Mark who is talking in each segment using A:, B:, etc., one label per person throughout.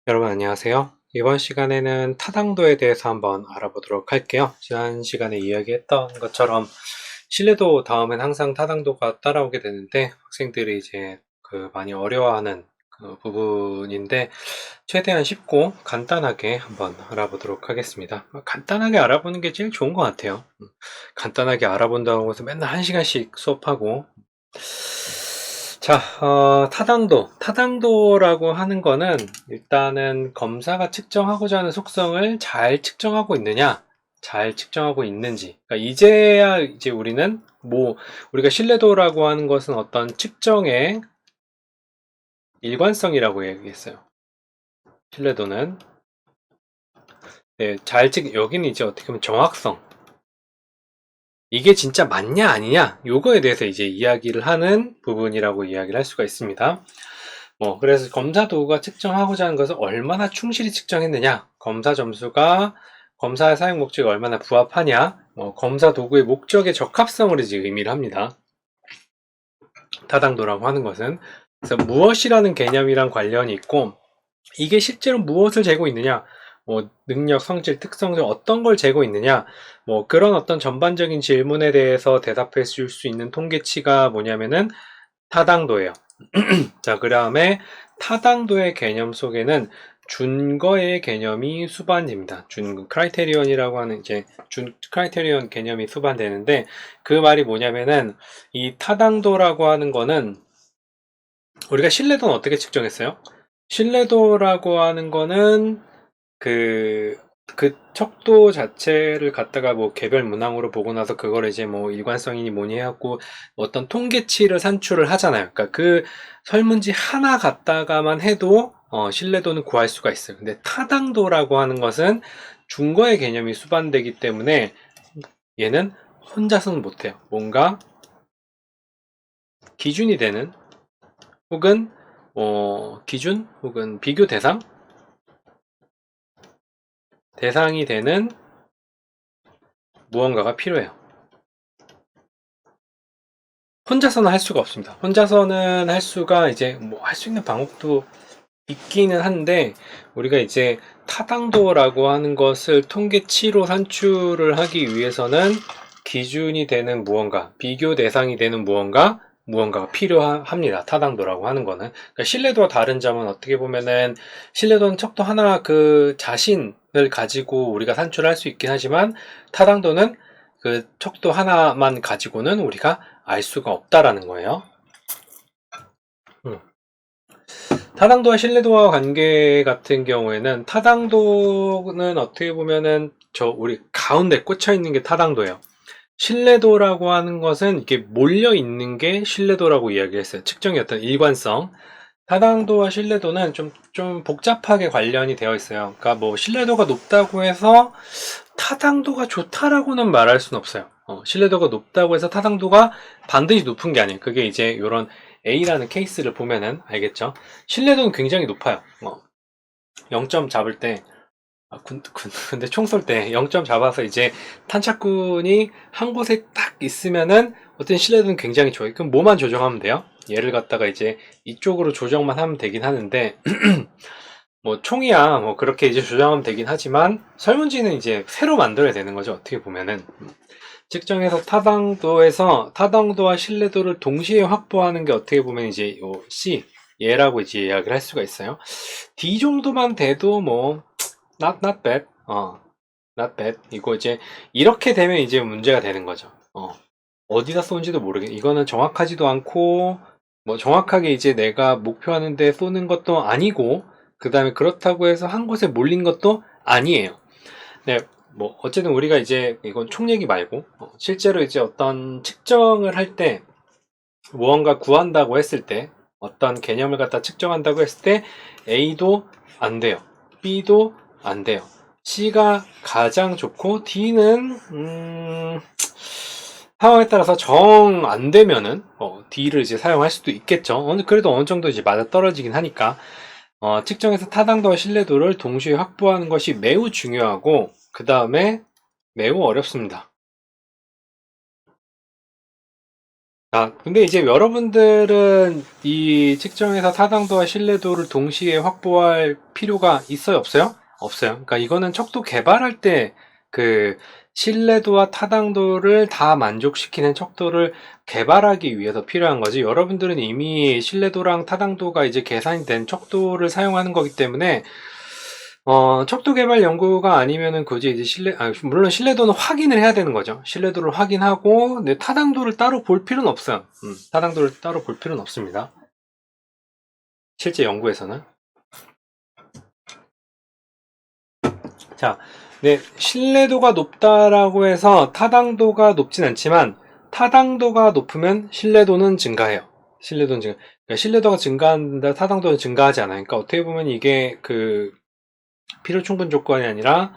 A: 여러분 안녕하세요. 이번 시간에는 타당도에 대해서 한번 알아보도록 할게요. 지난 시간에 이야기했던 것처럼 신뢰도 다음엔 항상 타당도가 따라오게 되는데 학생들이 이제 많이 어려워하는 그 부분인데 최대한 쉽고 간단하게 한번 알아보도록 하겠습니다. 간단하게 알아보는 게 제일 좋은 것 같아요. 간단하게 알아본다고 해서 맨날 1시간씩 수업하고 자, 타당도라고 하는 거는 일단은 검사가 측정하고자 하는 속성을 잘 측정하고 있느냐, 잘 측정하고 있는지. 그러니까 이제야 이제 우리는 우리가 신뢰도라고 하는 것은 어떤 측정의 일관성이라고 얘기했어요. 신뢰도는 네, 여기는 이제 어떻게 보면 정확성. 이게 진짜 맞냐 아니냐 요거에 대해서 이제 이야기를 하는 부분이라고 이야기를 할 수가 있습니다. 그래서 검사 도구가 측정하고자 하는 것을 얼마나 충실히 측정했느냐, 검사 점수가 검사의 사용 목적에 얼마나 부합하냐, 검사 도구의 목적의 적합성을 이제 의미를 합니다. 타당도라고 하는 것은. 그래서 무엇이라는 개념이랑 관련이 있고, 이게 실제로 무엇을 재고 있느냐, 능력, 성질, 특성 중 어떤 걸 재고 있느냐, 그런 어떤 전반적인 질문에 대해서 대답해 줄 수 있는 통계치가 뭐냐면은 타당도예요. 자, 그 다음에 타당도의 개념 속에는 준거의 개념이 수반됩니다. 크라이테리온이라고 하는 크라이테리온 개념이 수반되는데 그 말이 뭐냐면은 이 타당도라고 하는 거는 우리가 신뢰도는 어떻게 측정했어요? 신뢰도라고 하는 거는 그 척도 자체를 갖다가 개별 문항으로 보고 나서 그걸 이제 일관성이니 뭐니 해갖고 어떤 통계치를 산출을 하잖아요. 그러니까 그 설문지 하나 갖다가만 해도 신뢰도는 구할 수가 있어요. 근데 타당도라고 하는 것은 준거의 개념이 수반되기 때문에 얘는 혼자서는 못해요. 뭔가 기준이 되는 혹은 기준 혹은 비교 대상이 되는 무언가가 필요해요. 혼자서는 할 수가 없습니다. 혼자서는 할 수가 이제 할 수 있는 방법도 있기는 한데 우리가 이제 타당도라고 하는 것을 통계치로 산출을 하기 위해서는 기준이 되는 무언가, 비교 대상이 되는 무언가가 필요합니다. 타당도라고 하는 거는. 그러니까 신뢰도와 다른 점은 어떻게 보면은 신뢰도는 척도 하나 그 자신을 가지고 우리가 산출할 수 있긴 하지만 타당도는 그 척도 하나만 가지고는 우리가 알 수가 없다라는 거예요. 타당도와 신뢰도와 관계 같은 경우에는 타당도는 어떻게 보면은 우리 가운데 꽂혀 있는 게 타당도예요. 신뢰도라고 하는 것은 이렇게 몰려 있는 게 신뢰도라고 이야기했어요. 측정의 어떤 일관성. 타당도와 신뢰도는 좀 복잡하게 관련이 되어 있어요. 그러니까 신뢰도가 높다고 해서 타당도가 좋다라고는 말할 수는 없어요. 신뢰도가 높다고 해서 타당도가 반드시 높은 게 아니에요. 그게 이제 이런 A라는 케이스를 보면은 알겠죠? 신뢰도는 굉장히 높아요. 0점 잡을 때, 근데 총 쏠 때 0점 잡아서 이제 탄착군이 한 곳에 딱 있으면은 어떤 신뢰도는 굉장히 좋아요. 그럼 뭐만 조정하면 돼요? 얘를 갖다가 이제 이쪽으로 조정만 하면 되긴 하는데, 총이야, 그렇게 이제 조정하면 되긴 하지만, 설문지는 이제 새로 만들어야 되는 거죠. 어떻게 보면은. 측정해서 타당도와 신뢰도를 동시에 확보하는 게 어떻게 보면 이제 C, 얘라고 이제 이야기를 할 수가 있어요. D 정도만 돼도 not bad. not bad. 이거 이제, 이렇게 되면 이제 문제가 되는 거죠. 어디다 쏜지도 모르겠, 이거는 정확하지도 않고, 정확하게 이제 내가 목표하는데 쏘는 것도 아니고, 그 다음에 그렇다고 해서 한 곳에 몰린 것도 아니에요. 네, 어쨌든 우리가 이제, 이건 총 얘기 말고, 실제로 이제 어떤 측정을 할 때, 무언가 구한다고 했을 때, 어떤 개념을 갖다 측정한다고 했을 때, A도 안 돼요. B도 안 돼요. C가 가장 좋고, D는, 상황에 따라서 정 안 되면은, D를 이제 사용할 수도 있겠죠. 그래도 어느 정도 이제 맞아 떨어지긴 하니까, 측정해서 타당도와 신뢰도를 동시에 확보하는 것이 매우 중요하고, 그 다음에 매우 어렵습니다. 근데 이제 여러분들은 이 측정에서 타당도와 신뢰도를 동시에 확보할 필요가 있어요, 없어요? 없어요. 그러니까 이거는 척도 개발할 때 그 신뢰도와 타당도를 다 만족시키는 척도를 개발하기 위해서 필요한 거지. 여러분들은 이미 신뢰도랑 타당도가 이제 계산이 된 척도를 사용하는 거기 때문에 척도 개발 연구가 아니면은 굳이 이제 물론 신뢰도는 확인을 해야 되는 거죠. 신뢰도를 확인하고, 근데 타당도를 따로 볼 필요는 없어요. 타당도를 따로 볼 필요는 없습니다. 실제 연구에서는. 자, 네, 신뢰도가 높다라고 해서 타당도가 높진 않지만, 타당도가 높으면 신뢰도는 증가해요. 신뢰도는 그러니까 신뢰도가 증가한다, 타당도는 증가하지 않아요. 그러니까 어떻게 보면 이게 필요 충분 조건이 아니라,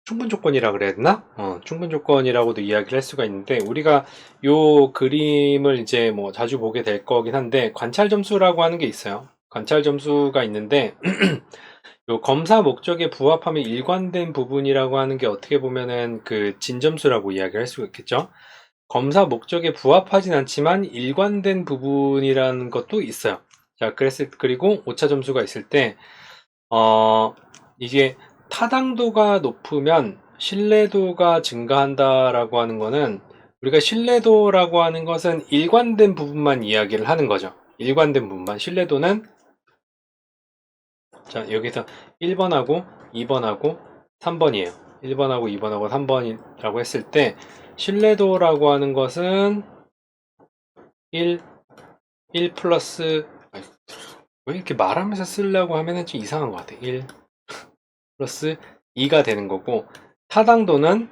A: 충분 조건이라 그래야 되나? 충분 조건이라고도 이야기를 할 수가 있는데, 우리가 요 그림을 이제 뭐 자주 보게 될 거긴 한데, 관찰 점수라고 하는 게 있어요. 관찰 점수가 있는데, 요 검사 목적에 부합하면 일관된 부분이라고 하는 게 어떻게 보면은 그 진점수라고 이야기를 할 수가 있겠죠. 검사 목적에 부합하진 않지만 일관된 부분이라는 것도 있어요. 자, 그리고 오차 점수가 있을 때, 이게 타당도가 높으면 신뢰도가 증가한다라고 하는 거는, 우리가 신뢰도라고 하는 것은 일관된 부분만 이야기를 하는 거죠. 일관된 부분만. 신뢰도는, 자, 여기서 1번하고 2번하고 3번이에요. 1번하고 2번하고 3번이라고 했을 때, 신뢰도라고 하는 것은 1, 1 플러스, 왜 이렇게 말하면서 쓰려고 하면은 좀 이상한 것 같아. 1 플러스 2가 되는 거고, 타당도는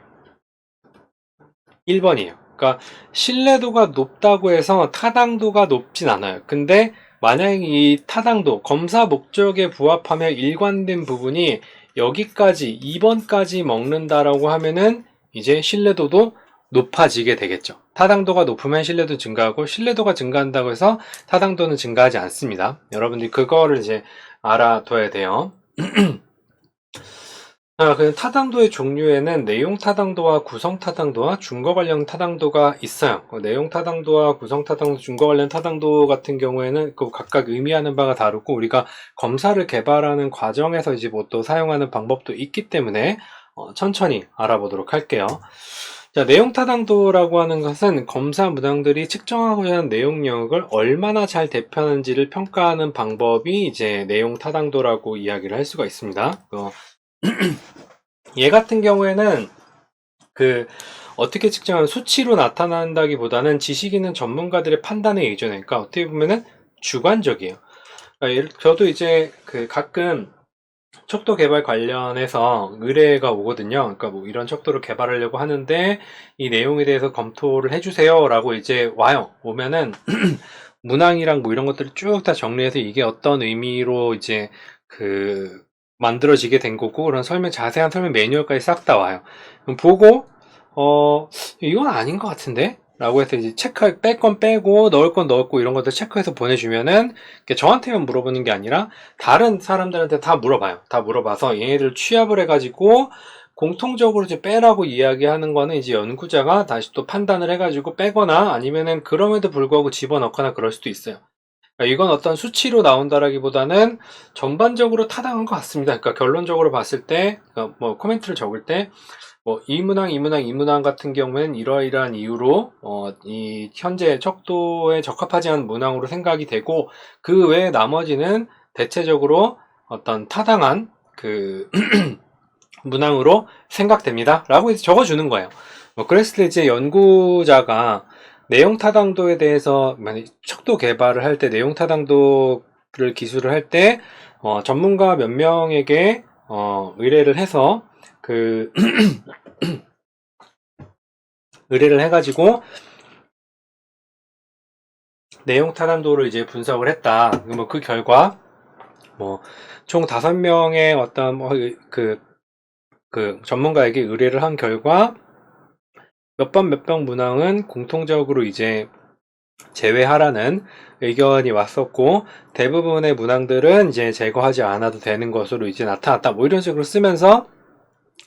A: 1번이에요. 그러니까 신뢰도가 높다고 해서 타당도가 높진 않아요. 근데 만약에 이 타당도, 검사 목적에 부합하며 일관된 부분이 여기까지 2번까지 먹는다라고 하면은 이제 신뢰도도 높아지게 되겠죠. 타당도가 높으면 신뢰도 증가하고, 신뢰도가 증가한다고 해서 타당도는 증가하지 않습니다. 여러분들이 그거를 이제 알아둬야 돼요. 그 타당도의 종류에는 내용 타당도와 구성 타당도와 준거 관련 타당도가 있어요. 내용 타당도와 구성 타당도, 준거 관련 타당도 같은 경우에는 그 각각 의미하는 바가 다르고, 우리가 검사를 개발하는 과정에서 이제 뭐 또 사용하는 방법도 있기 때문에 천천히 알아보도록 할게요. 자, 내용 타당도라고 하는 것은 검사 문항들이 측정하고자 하는 내용 영역을 얼마나 잘 대표하는지를 평가하는 방법이 이제 내용 타당도라고 이야기를 할 수가 있습니다. 얘 같은 경우에는 어떻게 측정하는 수치로 나타난다기보다는 지식 있는 전문가들의 판단에 의존하니까 어떻게 보면은 주관적이에요. 그러니까 저도 이제 가끔 척도 개발 관련해서 의뢰가 오거든요. 그러니까 뭐 이런 척도를 개발하려고 하는데 이 내용에 대해서 검토를 해주세요 라고 이제 와요. 오면은 문항이랑 뭐 이런 것들을 쭉 다 정리해서 이게 어떤 의미로 이제 만들어지게 된 거고, 그런 자세한 설명 매뉴얼까지 싹 다 와요. 그럼 보고, 이건 아닌 것 같은데? 라고 해서 이제 뺄 건 빼고, 넣을 건 넣었고, 이런 것들 체크해서 보내주면은, 저한테만 물어보는 게 아니라, 다른 사람들한테 다 물어봐요. 다 물어봐서 얘네들 취합을 해가지고, 공통적으로 이제 빼라고 이야기하는 거는 이제 연구자가 다시 또 판단을 해가지고 빼거나, 아니면은 그럼에도 불구하고 집어넣거나 그럴 수도 있어요. 이건 어떤 수치로 나온다라기보다는 전반적으로 타당한 것 같습니다. 그러니까 결론적으로 봤을 때, 뭐 코멘트를 적을 때, 뭐 이 문항, 이 문항, 이 문항 같은 경우에는 이러이러한 이유로 이 현재 척도에 적합하지 않은 문항으로 생각이 되고, 그 외에 나머지는 대체적으로 어떤 타당한 문항으로 생각됩니다. 라고 이제 적어주는 거예요. 뭐 그랬을 때 이제 연구자가 내용 타당도에 대해서 척도 개발을 할 때 내용 타당도를 기술을 할 때 전문가 몇 명에게 의뢰를 해서 의뢰를 해가지고 내용 타당도를 이제 분석을 했다. 뭐 그 결과 뭐 총 5명의 어떤 전문가에게 의뢰를 한 결과 몇 번 문항은 공통적으로 이제 제외하라는 의견이 왔었고, 대부분의 문항들은 이제 제거하지 않아도 되는 것으로 이제 나타났다. 뭐 이런 식으로 쓰면서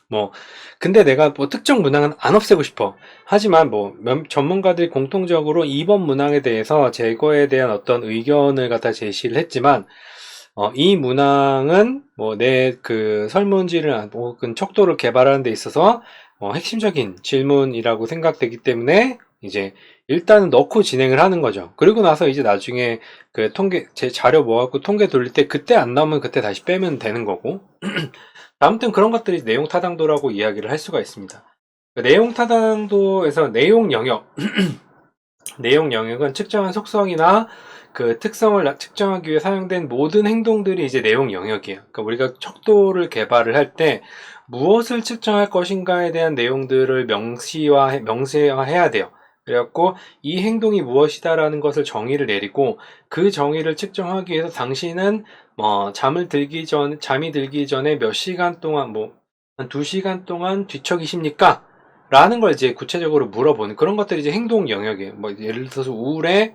A: 뭐 근데 내가 뭐 특정 문항은 안 없애고 싶어. 하지만 뭐 전문가들이 공통적으로 이번 문항에 대해서 제거에 대한 어떤 의견을 갖다 제시를 했지만 이 문항은 뭐 내 그 설문지를 혹은 척도를 개발하는 데 있어서 핵심적인 질문이라고 생각되기 때문에 이제 일단은 넣고 진행을 하는 거죠. 그리고 나서 이제 나중에 그 제 자료 모아갖고 통계 돌릴 때 그때 안 나오면 그때 다시 빼면 되는 거고. 아무튼 그런 것들이 내용 타당도라고 이야기를 할 수가 있습니다. 그 내용 타당도에서 내용 영역, 내용 영역은 측정한 속성이나 그 특성을 측정하기 위해 사용된 모든 행동들이 이제 내용 영역이에요. 그러니까 우리가 척도를 개발을 할 때 무엇을 측정할 것인가에 대한 내용들을 명시화해야 돼요. 그래갖고 이 행동이 무엇이다라는 것을 정의를 내리고 그 정의를 측정하기 위해서 당신은 잠이 들기 전에 몇 시간 동안 한 2시간 동안 뒤척이십니까? 라는 걸 이제 구체적으로 물어보는 그런 것들이 이제 행동 영역이에요. 뭐 예를 들어서 우울의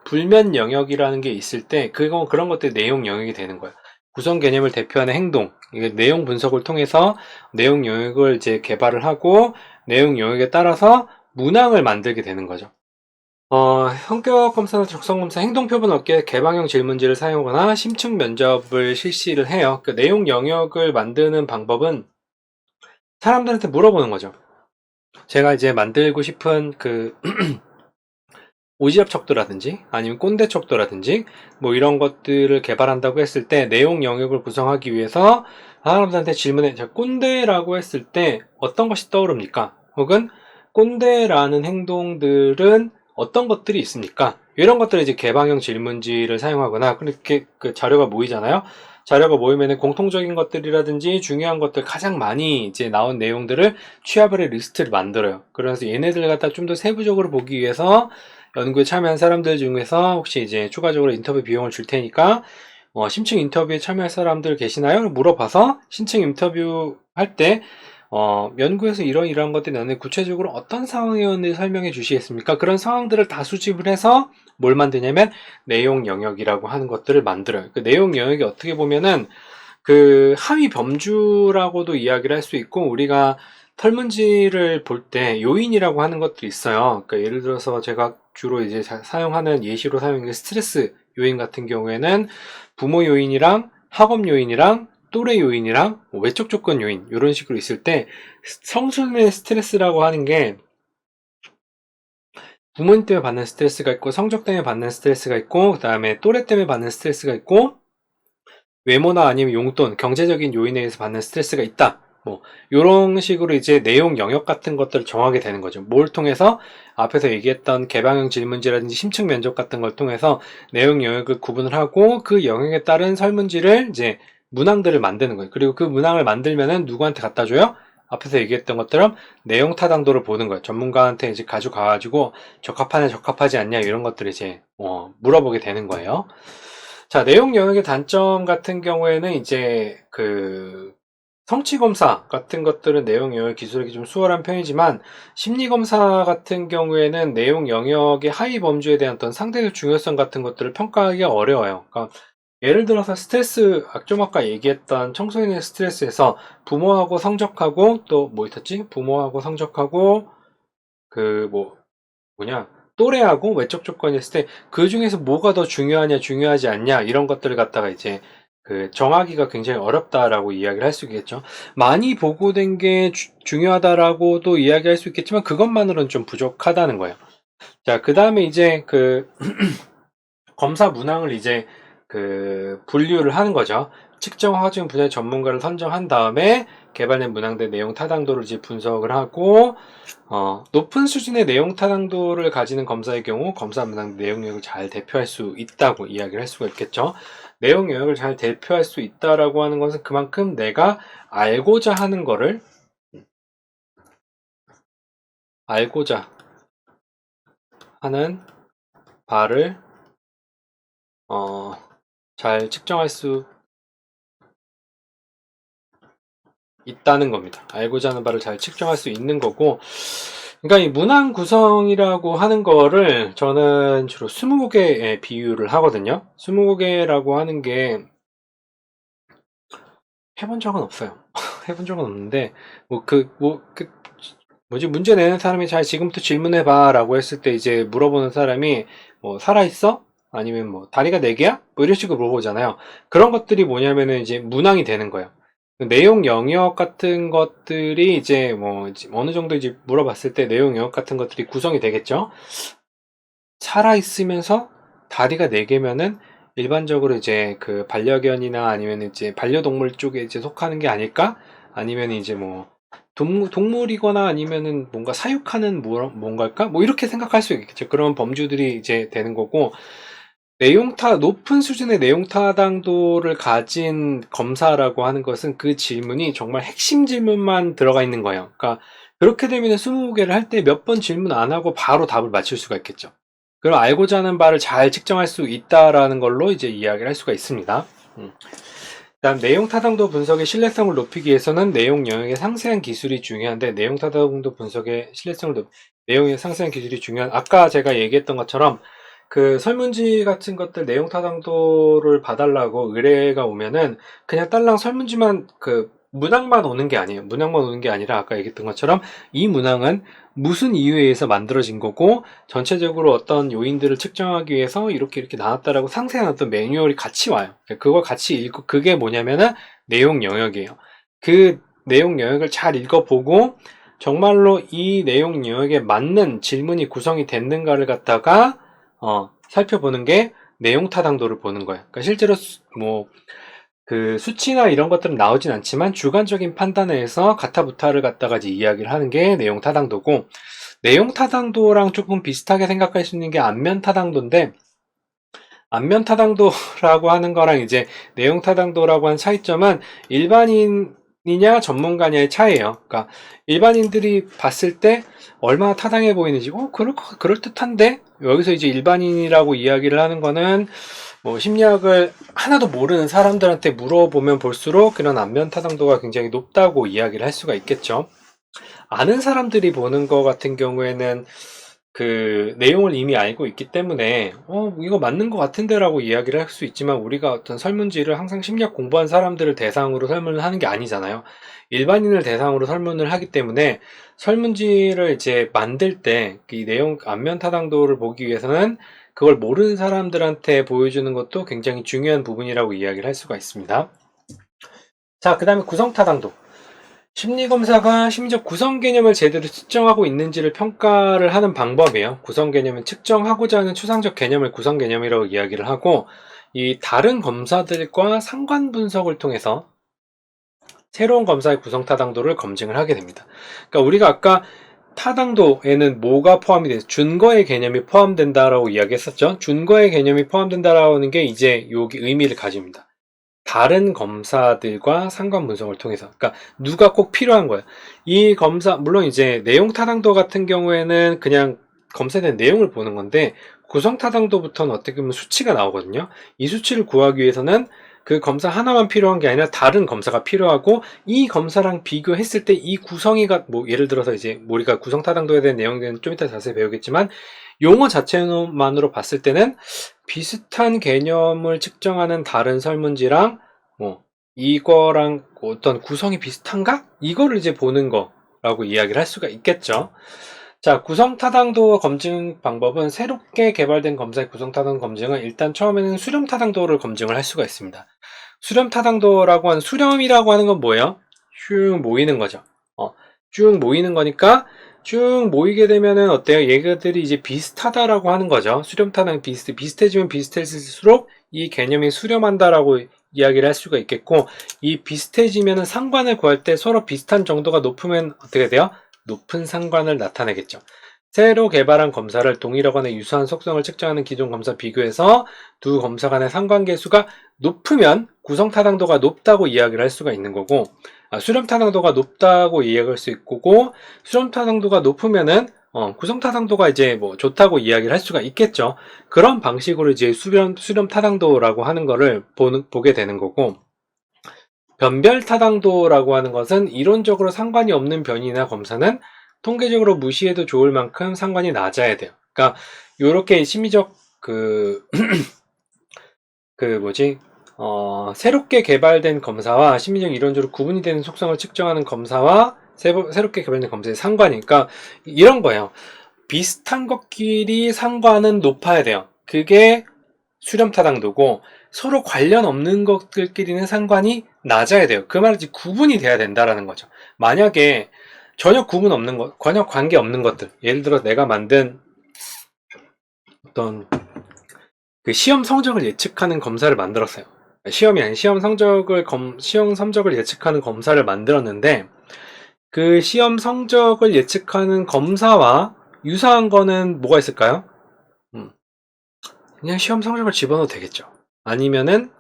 A: 불면 영역이라는 게 있을 때 그런 것들이 내용 영역이 되는 거야. 구성 개념을 대표하는 행동, 이게 내용 분석을 통해서 내용 영역을 이제 개발을 하고 내용 영역에 따라서 문항을 만들게 되는 거죠. 성격 검사나 적성 검사, 행동 표본 얻기에 개방형 질문지를 사용하거나 심층 면접을 실시를 해요. 그 내용 영역을 만드는 방법은 사람들한테 물어보는 거죠. 제가 이제 만들고 싶은 그 오지랖 척도라든지 아니면 꼰대 척도라든지 뭐 이런 것들을 개발한다고 했을 때 내용 영역을 구성하기 위해서 사람들한테 질문해, 자, 꼰대라고 했을 때 어떤 것이 떠오릅니까? 혹은 꼰대라는 행동들은 어떤 것들이 있습니까? 이런 것들을 이제 개방형 질문지를 사용하거나 그렇게 그 자료가 모이잖아요. 자료가 모이면 공통적인 것들이라든지 중요한 것들 가장 많이 이제 나온 내용들을 취합을 해 리스트를 만들어요. 그래서 얘네들 갖다 좀 더 세부적으로 보기 위해서 연구에 참여한 사람들 중에서 혹시 이제 추가적으로 인터뷰 비용을 줄 테니까 심층 인터뷰에 참여할 사람들 계시나요? 물어봐서 심층 인터뷰 할 때 연구에서 이러한 것들이 나는 구체적으로 어떤 상황이었는지 설명해 주시겠습니까? 그런 상황들을 다 수집을 해서 뭘 만드냐면 내용 영역이라고 하는 것들을 만들어요. 그 내용 영역이 어떻게 보면은 그 하위 범주라고도 이야기를 할 수 있고 우리가 털문지를 볼 때 요인이라고 하는 것들이 있어요. 그러니까 예를 들어서 제가 주로 이제 사용하는 예시로 사용하는 스트레스 요인 같은 경우에는 부모 요인이랑 학업 요인이랑 또래 요인이랑 외적 조건 요인 이런 식으로 있을 때 청소년의 스트레스라고 하는 게 부모님 때문에 받는 스트레스가 있고 성적 때문에 받는 스트레스가 있고 그 다음에 또래 때문에 받는 스트레스가 있고 외모나 아니면 용돈, 경제적인 요인에 의해서 받는 스트레스가 있다. 뭐 이런 식으로 이제 내용 영역 같은 것들을 정하게 되는 거죠. 뭘 통해서 앞에서 얘기했던 개방형 질문지라든지 심층 면접 같은 걸 통해서 내용 영역을 구분을 하고 그 영역에 따른 설문지를 이제 문항들을 만드는 거예요. 그리고 그 문항을 만들면은 누구한테 갖다 줘요? 앞에서 얘기했던 것처럼 내용 타당도를 보는 거예요. 전문가한테 이제 가져가가지고 적합하냐 적합하지 않냐 이런 것들을 이제 물어보게 되는 거예요. 자, 내용 영역의 단점 같은 경우에는 이제 그 성취 검사 같은 것들은 내용 영역 기술력이 좀 수월한 편이지만 심리 검사 같은 경우에는 내용 영역의 하위 범주에 대한 어떤 상대적 중요성 같은 것들을 평가하기가 어려워요. 그러니까 예를 들어서 스트레스, 좀 아까 얘기했던 청소년의 스트레스에서 부모하고 성적하고 또 뭐 있었지? 부모하고 성적하고 그 뭐냐? 또래하고 외적 조건이 있을 때 그 중에서 뭐가 더 중요하냐 중요하지 않냐 이런 것들을 갖다가 이제 그 정하기가 굉장히 어렵다라고 이야기를 할 수 있겠죠. 많이 보고된 게 중요하다라고도 이야기할 수 있겠지만 그것만으로는 좀 부족하다는 거예요. 자, 그 다음에 이제 그 검사 문항을 이제 그 분류를 하는 거죠. 측정 화증 분야 전문가를 선정한 다음에 개발된 문항들 내용 타당도를 이제 분석을 하고 높은 수준의 내용 타당도를 가지는 검사의 경우 검사 문항 내용 영역을 잘 대표할 수 있다고 이야기를 할 수가 있겠죠. 내용 영역을 잘 대표할 수 있다라고 하는 것은 그만큼 내가 알고자 하는 거를 알고자 하는 바를 잘 측정할 수 있다는 겁니다. 알고자 하는 바를 잘 측정할 수 있는 거고, 그러니까 이 문항 구성이라고 하는 거를 저는 주로 20개에 비유를 하거든요. 20개라고 하는 게 해본 적은 없어요. 해본 적은 없는데, 뭐지, 문제 내는 사람이 잘 지금부터 질문해봐 라고 했을 때 이제 물어보는 사람이 뭐 살아있어? 아니면 뭐 다리가 네 개야? 뭐 이런 식으로 물어보잖아요. 그런 것들이 뭐냐면은 이제 문항이 되는 거예요. 내용 영역 같은 것들이 이제 뭐 어느 정도 이제 물어봤을 때 내용 영역 같은 것들이 구성이 되겠죠. 살아있으면서 다리가 네 개면은 일반적으로 이제 그 반려견이나 아니면 이제 반려동물 쪽에 이제 속하는 게 아닐까? 아니면 이제 뭐 동물이거나 아니면은 뭔가 사육하는 뭔가일까? 뭐 이렇게 생각할 수 있겠죠. 그런 범주들이 이제 되는 거고, 높은 수준의 내용 타당도를 가진 검사라고 하는 것은 그 질문이 정말 핵심 질문만 들어가 있는 거예요. 그러니까 그렇게 되면 20개를 할 때 몇 번 질문 안 하고 바로 답을 맞출 수가 있겠죠. 그럼 알고자 하는 바를 잘 측정할 수 있다라는 걸로 이제 이야기를 할 수가 있습니다. 다음 내용 타당도 분석의 신뢰성을 높이기 위해서는 내용 영역의 상세한 기술이 중요한데, 내용 타당도 분석의 내용의 상세한 기술이 중요한, 아까 제가 얘기했던 것처럼 그 설문지 같은 것들 내용 타당도를 봐달라고 의뢰가 오면은 그냥 딸랑 설문지만 그 문항만 오는 게 아니에요. 문항만 오는 게 아니라 아까 얘기했던 것처럼 이 문항은 무슨 이유에 의해서 만들어진 거고 전체적으로 어떤 요인들을 측정하기 위해서 이렇게 나왔다라고 상세한 어떤 매뉴얼이 같이 와요. 그걸 같이 읽고, 그게 뭐냐면은 내용 영역이에요. 그 내용 영역을 잘 읽어보고 정말로 이 내용 영역에 맞는 질문이 구성이 됐는가를 갖다가 살펴보는 게 내용 타당도를 보는 거예요. 그러니까 실제로 그 수치나 이런 것들은 나오진 않지만 주관적인 판단에 의해서 가타부타를 갖다가 이제 이야기를 하는 게 내용 타당도고, 내용 타당도랑 조금 비슷하게 생각할 수 있는 게 안면 타당도인데, 안면 타당도라고 하는 거랑 이제 내용 타당도라고 하는 차이점은 일반인이냐 전문가냐의 차이예요. 그러니까 일반인들이 봤을 때 얼마나 타당해 보이는지, 그럴듯한데? 여기서 이제 일반인이라고 이야기를 하는 거는 뭐 심리학을 하나도 모르는 사람들한테 물어보면 볼수록 그런 안면 타당도가 굉장히 높다고 이야기를 할 수가 있겠죠. 아는 사람들이 보는 거 같은 경우에는 그 내용을 이미 알고 있기 때문에 이거 맞는 것 같은데 라고 이야기를 할 수 있지만, 우리가 어떤 설문지를 항상 심리학 공부한 사람들을 대상으로 설문을 하는 게 아니잖아요. 일반인을 대상으로 설문을 하기 때문에 설문지를 이제 만들 때 이 내용 안면 타당도를 보기 위해서는 그걸 모르는 사람들한테 보여주는 것도 굉장히 중요한 부분이라고 이야기를 할 수가 있습니다. 자, 그 다음에 구성 타당도. 심리검사가 심리적 구성 개념을 제대로 측정하고 있는지를 평가를 하는 방법이에요. 구성 개념은 측정하고자 하는 추상적 개념을 구성 개념이라고 이야기를 하고, 이 다른 검사들과 상관 분석을 통해서 새로운 검사의 구성 타당도를 검증을 하게 됩니다. 그러니까 우리가 아까 타당도에는 뭐가 포함이 돼서 준거의 개념이 포함된다라고 이야기했었죠. 준거의 개념이 포함된다라는 게 이제 여기 의미를 가집니다. 다른 검사들과 상관 분석을 통해서, 그러니까 누가 꼭 필요한 거예요. 이 검사, 물론 이제 내용 타당도 같은 경우에는 그냥 검사된 내용을 보는 건데, 구성 타당도부터는 어떻게 보면 수치가 나오거든요. 이 수치를 구하기 위해서는 그 검사 하나만 필요한 게 아니라 다른 검사가 필요하고, 이 검사랑 비교했을 때 이 구성이가 뭐 예를 들어서 이제 우리가 구성 타당도에 대한 내용들은 좀 이따 자세히 배우겠지만, 용어 자체만으로 봤을 때는 비슷한 개념을 측정하는 다른 설문지랑 이거랑 어떤 구성이 비슷한가? 이거를 이제 보는 거라고 이야기를 할 수가 있겠죠. 자, 구성 타당도 검증 방법은 새롭게 개발된 검사의 구성 타당도 검증은 일단 처음에는 수렴 타당도를 검증을 할 수가 있습니다. 수렴 타당도라고 하는, 수렴이라고 하는 건 뭐예요? 쭉 모이는 거죠. 쭉 모이는 거니까 쭉 모이게 되면은 어때요? 얘들이 이제 비슷하다라고 하는 거죠. 수렴 타당 비슷해지면 비슷해질수록 이 개념이 수렴한다라고 이야기를 할 수가 있겠고, 이 비슷해지면은 상관을 구할 때 서로 비슷한 정도가 높으면 어떻게 돼요? 높은 상관을 나타내겠죠. 새로 개발한 검사를 동일하거나 유사한 속성을 측정하는 기존 검사 비교해서 두 검사 간의 상관계수가 높으면 구성 타당도가 높다고 이야기를 할 수가 있는 거고, 수렴 타당도가 높다고 이야기할 수 있고, 수렴 타당도가 높으면은 구성 타당도가 이제 뭐 좋다고 이야기를 할 수가 있겠죠. 그런 방식으로 이제 수렴 타당도라고 하는 거를 보게 되는 거고, 변별 타당도라고 하는 것은 이론적으로 상관이 없는 변이나 검사는 통계적으로 무시해도 좋을 만큼 상관이 낮아야 돼요. 그러니까 요렇게 심리적 그 뭐지? 새롭게 개발된 검사와 심리적 이론적으로 구분이 되는 속성을 측정하는 검사와 새롭게 개발된 검사의 상관이니까 이런 거예요. 비슷한 것끼리 상관은 높아야 돼요. 그게 수렴타당도고 서로 관련 없는 것들끼리는 상관이 낮아야 돼요. 그 말은 구분이 돼야 된다라는 거죠. 만약에 전혀 구분 없는 것, 전혀 관계 없는 것들, 예를 들어 내가 만든 어떤 그 시험 성적을 예측하는 검사를 만들었어요. 시험이 아닌 시험 성적을 예측하는 검사를 만들었는데 그 시험 성적을 예측하는 검사와 유사한 거는 뭐가 있을까요? 그냥 시험 성적을 집어넣어도 되겠죠. 아니면은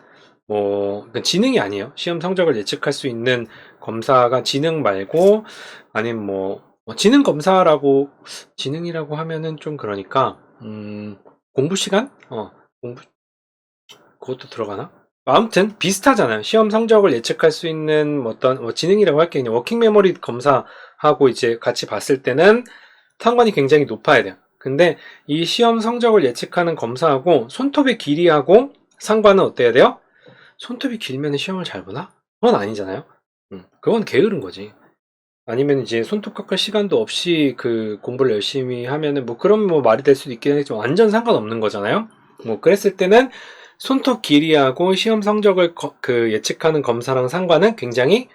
A: 지능이 아니에요. 시험 성적을 예측할 수 있는 검사가 지능 말고 아니면 지능 검사라고 지능이라고 하면은 좀 그러니까 공부 시간? 공부 그것도 들어가나? 아무튼 비슷하잖아요. 시험 성적을 예측할 수 있는 지능이라고 할게 그냥 워킹 메모리 검사하고 이제 같이 봤을 때는 상관이 굉장히 높아야 돼요. 근데 이 시험 성적을 예측하는 검사하고 손톱의 길이하고 상관은 어때야 돼요? 손톱이 길면 시험을 잘 보나? 그건 아니잖아요. 그건 게으른 거지. 아니면 이제 손톱 깎을 시간도 없이 그 공부를 열심히 하면은 그럼 말이 될 수도 있긴 하겠지만 완전 상관없는 거잖아요. 그랬을 때는 손톱 길이하고 시험 성적을 예측하는 검사랑 상관은 굉장히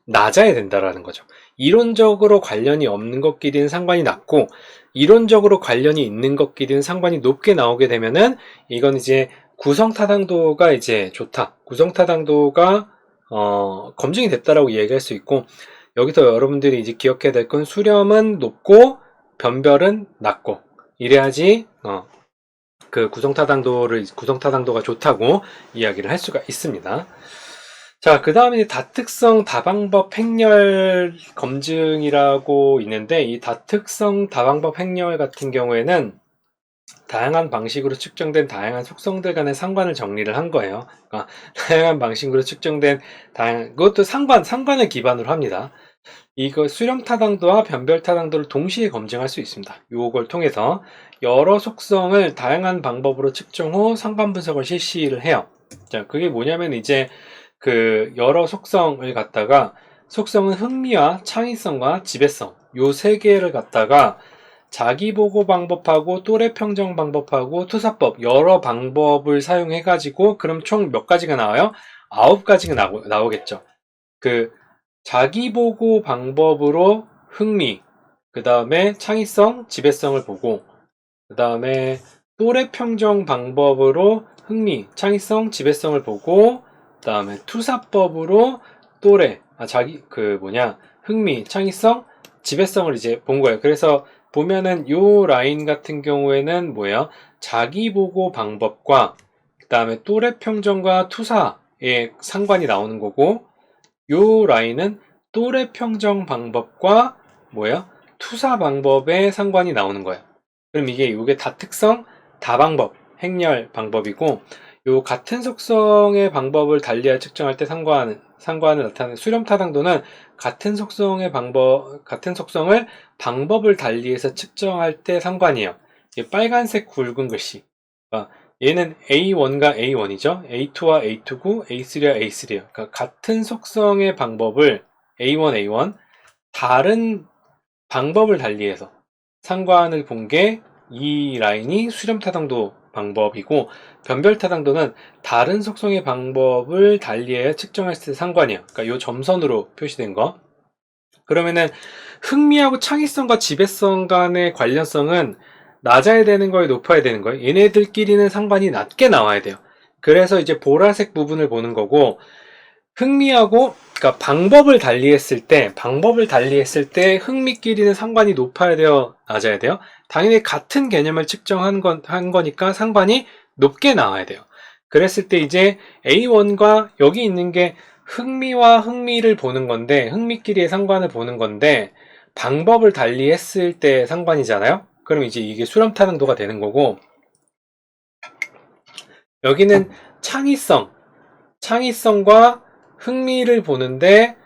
A: 낮아야 된다라는 거죠. 이론적으로 관련이 없는 것끼리는 상관이 낮고 이론적으로 관련이 있는 것끼리는 상관이 높게 나오게 되면은 이건 이제 구성타당도가 이제 좋다. 구성타당도가 검증이 됐다라고 얘기할 수 있고 여기서 여러분들이 이제 기억해야 될 건 수렴은 높고 변별은 낮고 이래야지 그 구성타당도가 좋다고 이야기를 할 수가 있습니다. 자, 그 다음에 다특성 다방법 행렬 검증이라고 있는데 이 다특성 다방법 행렬 같은 경우에는 다양한 방식으로 측정된 다양한 속성들 간의 상관을 정리를 한 거예요. 그러니까 다양한 방식으로 측정된 그것도 상관을 기반으로 합니다. 이거 수렴타당도와 변별타당도를 동시에 검증할 수 있습니다. 이걸 통해서 여러 속성을 다양한 방법으로 측정 후 상관 분석을 실시를 해요. 자, 그게 뭐냐면 이제 그 여러 속성을 갖다가 속성은 흥미와 창의성과 지배성 요 세 개를 갖다가 자기보고 방법하고 또래평정 방법하고 투사법 여러 방법을 사용해 가지고 그럼 총 몇 가지가 나와요? 9가지가 나오겠죠. 그 자기보고 방법으로 흥미, 그 다음에 창의성, 지배성을 보고 그 다음에 또래평정 방법으로 흥미, 창의성, 지배성을 보고 그 다음에 투사법으로 흥미, 창의성, 지배성을 이제 본 거예요. 그래서 보면은 요 라인 같은 경우에는 뭐예요? 자기보고 방법과 그 다음에 또래평정과 투사의 상관이 나오는 거고 요 라인은 또래평정 방법과 투사 방법의 상관이 나오는 거예요. 그럼 요게 다특성, 다방법, 행렬 방법이고 요 같은 속성의 방법을 달리하여 측정할 때 상관을 나타내는 수렴타당도는 같은 속성을 방법을 달리해서 측정할 때 상관이에요. 빨간색 굵은 글씨. 얘는 A1과 A1이죠. A2와 A2고 A3와 A3예요. 그러니까 같은 속성의 방법을 A1, A1 다른 방법을 달리해서 상관을 본 게 이 라인이 수렴타당도 방법이고 변별타당도는 다른 속성의 방법을 달리해 측정할 때 상관이에요. 그러니까 이 점선으로 표시된 거. 그러면은 흥미하고 창의성과 지배성 간의 관련성은 낮아야 되는 거예요, 높아야 되는 거예요? 얘네들끼리는 상관이 낮게 나와야 돼요. 그래서 이제 보라색 부분을 보는 거고 흥미하고 그러니까 방법을 달리했을 때 흥미끼리는 상관이 높아야 돼요, 낮아야 돼요? 당연히 같은 개념을 측정한 거니까 상관이 높게 나와야 돼요. 그랬을 때 이제 A1과 여기 있는 게 흥미와 흥미를 보는 건데 흥미끼리의 상관을 보는 건데 방법을 달리했을 때 상관이잖아요. 그럼 이제 이게 수렴타당도가 되는 거고 여기는 창의성과 흥미를 보는데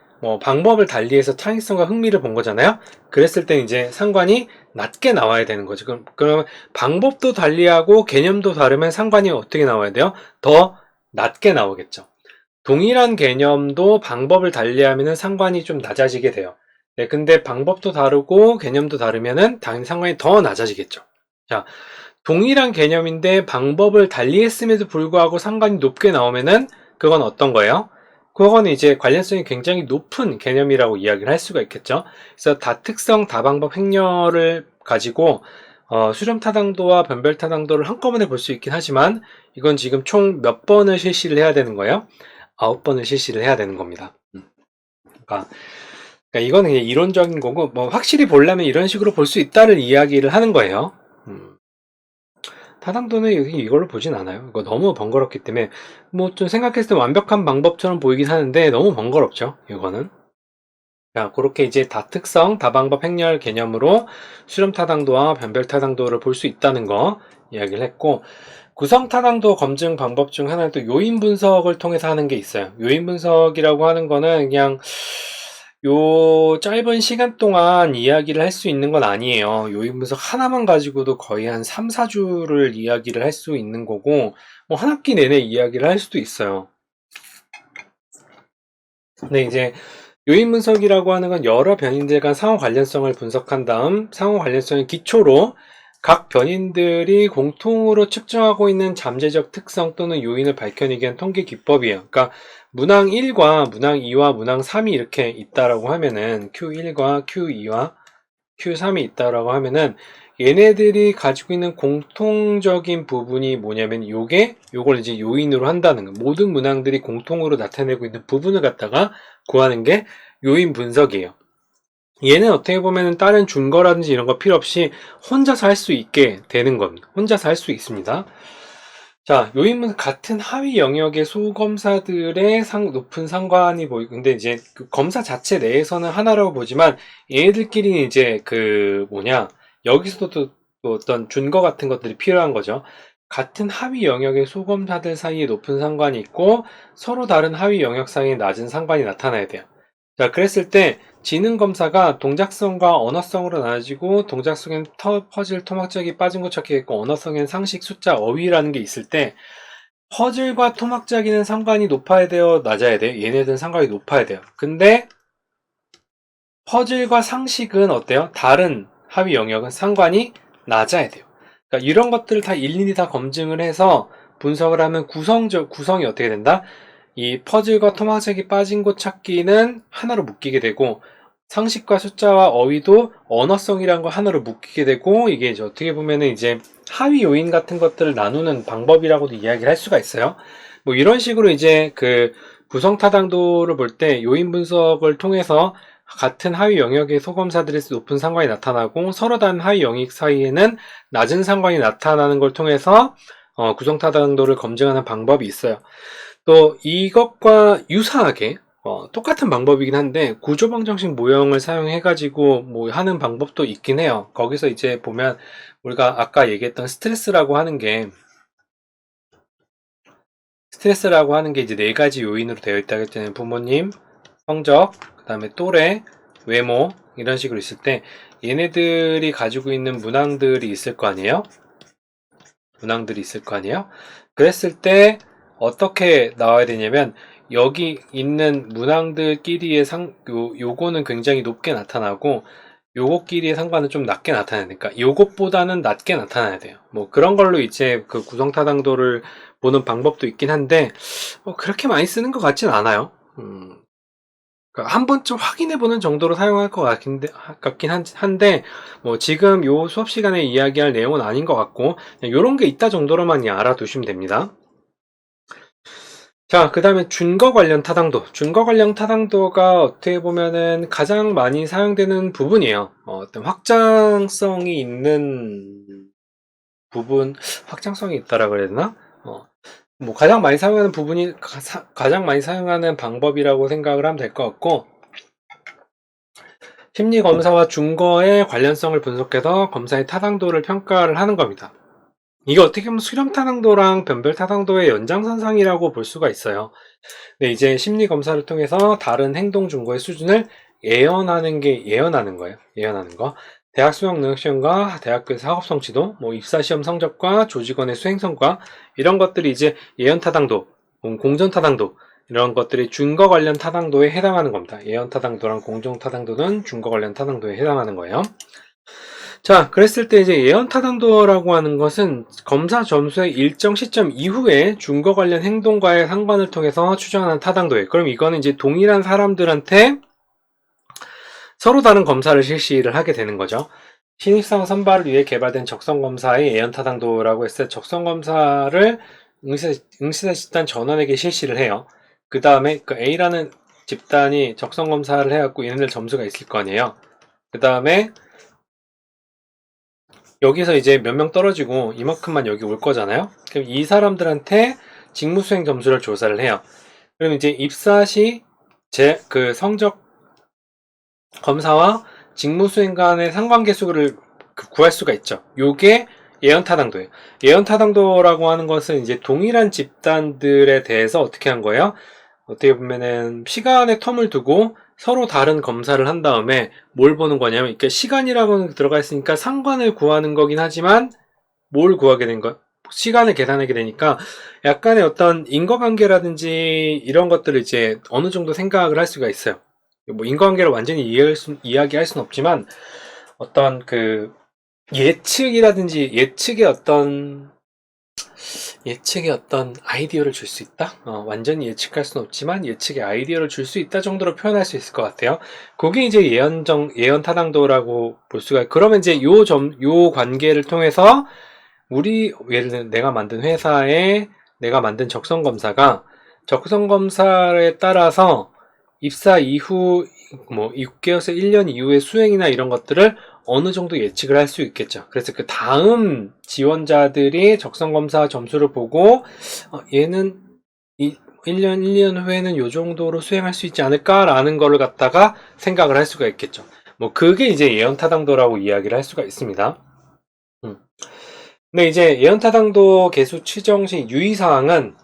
A: 방법을 달리해서 창의성과 흥미를 본 거잖아요. 그랬을 때 이제 상관이 낮게 나와야 되는 거죠. 그럼 방법도 달리하고 개념도 다르면 상관이 어떻게 나와야 돼요? 더 낮게 나오겠죠. 동일한 개념도 방법을 달리하면 상관이 좀 낮아지게 돼요. 네, 근데 방법도 다르고 개념도 다르면은 당연히 상관이 더 낮아지겠죠. 자, 동일한 개념인데 방법을 달리했음에도 불구하고 상관이 높게 나오면은 그건 어떤 거예요? 그건 이제 관련성이 굉장히 높은 개념이라고 이야기를 할 수가 있겠죠. 그래서 다특성, 다방법 행렬을 가지고 수렴 타당도와 변별 타당도를 한꺼번에 볼 수 있긴 하지만 이건 지금 총 몇 번을 실시를 해야 되는 거예요? 9번을 실시를 해야 되는 겁니다. 그러니까 이거는 그냥 이론적인 거고, 뭐 확실히 보려면 이런 식으로 볼 수 있다를 이야기를 하는 거예요. 타당도는 이걸로 보진 않아요. 이거 너무 번거롭기 때문에 뭐 좀 생각했을 때 완벽한 방법처럼 보이긴 하는데 너무 번거롭죠. 이거는. 자, 그렇게 이제 다특성, 다방법 행렬 개념으로 수렴 타당도와 변별 타당도를 볼 수 있다는 거 이야기를 했고, 구성 타당도 검증 방법 중 하나는 또 요인 분석을 통해서 하는 게 있어요. 요인 분석이라고 하는 거는 그냥 요 짧은 시간 동안 이야기를 할 수 있는 건 아니에요. 요인 분석 하나만 가지고도 거의 한 3, 4주를 이야기를 할 수 있는 거고, 뭐 한 학기 내내 이야기를 할 수도 있어요. 근데 이제 요인 분석이라고 하는 건 여러 변인들 간 상호 관련성을 분석한 다음 상호 관련성을 기초로 각 변인들이 공통으로 측정하고 있는 잠재적 특성 또는 요인을 밝혀내기 위한 통계 기법이에요. 그러니까 문항 1과 문항 2와 문항 3이 이렇게 있다라고 하면은 Q1과 Q2와 Q3이 있다라고 하면은 얘네들이 가지고 있는 공통적인 부분이 뭐냐면 요걸 이제 요인으로 한다는 거. 모든 문항들이 공통으로 나타내고 있는 부분을 갖다가 구하는 게 요인 분석이에요. 얘는 어떻게 보면 다른 준거라든지 이런 거 필요 없이 혼자서 할 수 있게 되는 겁니다. 혼자서 할 수 있습니다. 자, 요인은 같은 하위 영역의 소검사들의 높은 상관이 보이고, 근데 이제 그 검사 자체 내에서는 하나라고 보지만, 얘네들끼리 이제 여기서도 또 어떤 준거 같은 것들이 필요한 거죠. 같은 하위 영역의 소검사들 사이에 높은 상관이 있고, 서로 다른 하위 영역 사이에 낮은 상관이 나타나야 돼요. 자, 그랬을 때, 지능 검사가 동작성과 언어성으로 나눠지고 동작성엔 퍼즐, 토막짝이 빠진 것 찾기 있고 언어성엔 상식, 숫자, 어휘라는 게 있을 때 퍼즐과 토막짝이는 상관이 높아야 돼요? 낮아야 돼요? 얘네들은 상관이 높아야 돼요. 근데 퍼즐과 상식은 어때요? 다른 하위 영역은 상관이 낮아야 돼요. 그러니까 이런 것들을 다 일일이 다 검증을 해서 분석을 하면 구성이 어떻게 된다? 이 퍼즐과 토막짝이 빠진 곳 찾기는 하나로 묶이게 되고 상식과 숫자와 어휘도 언어성이란 거 하나로 묶이게 되고 이게 이제 어떻게 보면은 이제 하위 요인 같은 것들을 나누는 방법이라고도 이야기를 할 수가 있어요. 뭐 이런 식으로 이제 그 구성 타당도를 볼 때 요인 분석을 통해서 같은 하위 영역의 소검사들의 높은 상관이 나타나고 서로 다른 하위 영역 사이에는 낮은 상관이 나타나는 걸 통해서 구성 타당도를 검증하는 방법이 있어요. 또 이것과 유사하게 똑같은 방법이긴 한데 구조방정식 모형을 사용해가지고 뭐 하는 방법도 있긴 해요. 거기서 이제 보면 우리가 아까 얘기했던 스트레스라고 하는 게 이제 네 가지 요인으로 되어 있다고 했잖아요. 부모님, 성적, 그 다음에 또래, 외모 이런 식으로 있을 때 얘네들이 가지고 있는 문항들이 있을 거 아니에요? 그랬을 때 어떻게 나와야 되냐면 여기 있는 문항들끼리의 요거는 굉장히 높게 나타나고 요것끼리의 상관은 좀 낮게 나타나니까 요것보다는 낮게 나타나야 돼요. 뭐 그런 걸로 이제 그 구성타당도를 보는 방법도 있긴 한데 그렇게 많이 쓰는 것 같진 않아요. 그러니까 한 번쯤 확인해 보는 정도로 사용할 것 같긴 한데 뭐 지금 요 수업 시간에 이야기할 내용은 아닌 것 같고 요런 게 있다 정도로만 알아두시면 됩니다. 자, 그 다음에 준거 관련 타당도. 준거 관련 타당도가 어떻게 보면은 가장 많이 사용되는 부분이에요. 어떤 확장성이 있는 부분, 확장성이 있다라 그래야 되나? 뭐 가장 많이 사용하는 부분이 가장 많이 사용하는 방법이라고 생각을 하면 될 것 같고, 심리 검사와 준거의 관련성을 분석해서 검사의 타당도를 평가를 하는 겁니다. 이게 어떻게 보면 수렴 타당도랑 변별 타당도의 연장선상이라고 볼 수가 있어요. 근데 이제 심리 검사를 통해서 다른 행동 준거의 수준을 예언하는 거예요. 예언하는 거. 대학 수학 능력 시험과 대학교에서 학업 성취도, 뭐 입사 시험 성적과 조직원의 수행 성과 이런 것들이 이제 예언 타당도 공전 타당도 이런 것들이 준거 관련 타당도에 해당하는 겁니다. 예언 타당도랑 공정 타당도는 준거 관련 타당도에 해당하는 거예요. 자, 그랬을 때 이제 예언 타당도라고 하는 것은 검사 점수의 일정 시점 이후에 준거 관련 행동과의 상관을 통해서 추정하는 타당도예요. 그럼 이거는 이제 동일한 사람들한테 서로 다른 검사를 실시를 하게 되는 거죠. 신입사원 선발을 위해 개발된 적성검사의 예언 타당도라고 했을 때 적성검사를 응시자 집단 전원에게 실시를 해요. 그 다음에 그 A라는 집단이 적성검사를 해갖고 얘네들 점수가 있을 거 아니에요. 그 다음에 여기서 이제 몇 명 떨어지고 이만큼만 여기 올 거잖아요. 그럼 이 사람들한테 직무수행 점수를 조사를 해요. 그럼 이제 입사 시 그 성적 검사와 직무수행 간의 상관계수를 구할 수가 있죠. 요게 예언타당도예요. 예언타당도라고 하는 것은 이제 동일한 집단들에 대해서 어떻게 한 거예요? 어떻게 보면은 시간의 텀을 두고 서로 다른 검사를 한 다음에 뭘 보는 거냐면, 이렇게 시간이라고 들어가 있으니까 상관을 구하는 거긴 하지만 뭘 구하게 된 거? 시간을 계산하게 되니까 약간의 어떤 인과관계라든지 이런 것들을 이제 어느 정도 생각을 할 수가 있어요. 뭐 인과관계를 완전히 이야기할 수는 없지만 어떤 그 예측이라든지 예측의 어떤 아이디어를 줄 수 있다? 완전히 예측할 수는 없지만 예측의 아이디어를 줄 수 있다 정도로 표현할 수 있을 것 같아요. 그게 이제 예언 타당도라고 볼 수가, 그러면 이제 요 관계를 통해서 예를 들어 내가 만든 회사에 내가 만든 적성검사가 적성검사에 따라서 입사 이후 뭐 6개월에서 1년 이후의 수행이나 이런 것들을 어느 정도 예측을 할 수 있겠죠. 그래서 그 다음 지원자들이 적성검사 점수를 보고 얘는 1년 후에는 이 정도로 수행할 수 있지 않을까라는 거를 갖다가 생각을 할 수가 있겠죠. 뭐 그게 이제 예언타당도라고 이야기를 할 수가 있습니다. 근데 이제 예언타당도 개수 추정 시 유의사항은